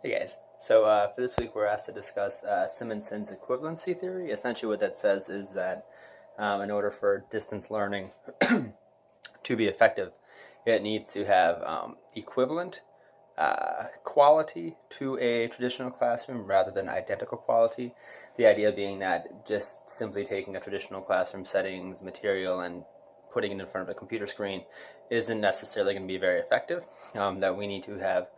Hey guys. For this week, we're asked to discuss Simonson's equivalency theory. Essentially, what that says is that in order for distance learning to be effective, it needs to have equivalent quality to a traditional classroom rather than identical quality. The idea being that just simply taking a traditional classroom settings, material, and putting it in front of a computer screen isn't necessarily going to be very effective. That we need to have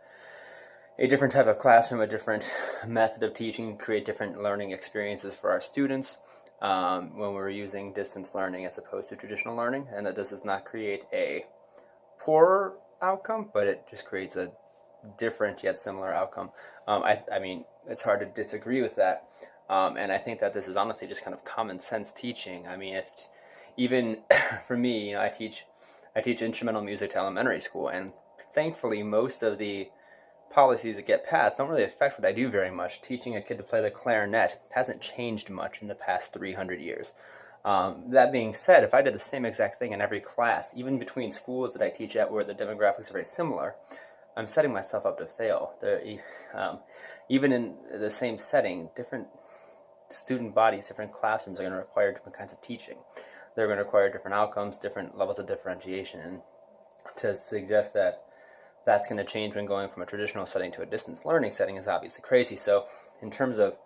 a different type of classroom, a different method of teaching, create different learning experiences for our students when we're using distance learning as opposed to traditional learning, and that this does not create a poorer outcome, but it just creates a different yet similar outcome. I mean, it's hard to disagree with that, and I think that this is honestly just kind of common sense teaching. I mean, if even for me, I teach instrumental music to elementary school, and thankfully most of the policies that get passed don't really affect what I do very much. Teaching a kid to play the clarinet hasn't changed much in the past 300 years. That being said, if I did the same exact thing in every class, even between schools that I teach at where the demographics are very similar, I'm setting myself up to fail. Even in the same setting, different student bodies, different classrooms are going to require different kinds of teaching. They're going to require different outcomes, different levels of differentiation. And to suggest that that's going to change when going from a traditional setting to a distance learning setting is obviously crazy. So in terms of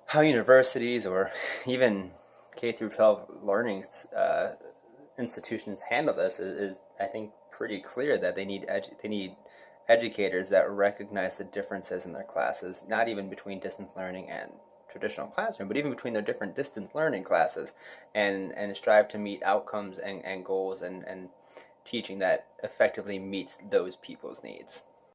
how universities or even K through 12 learning institutions handle this is I think pretty clear that they need educators that recognize the differences in their classes, not even between distance learning and traditional classroom, but even between their different distance learning classes, and strive to meet outcomes and goals and teaching that effectively meets those people's needs.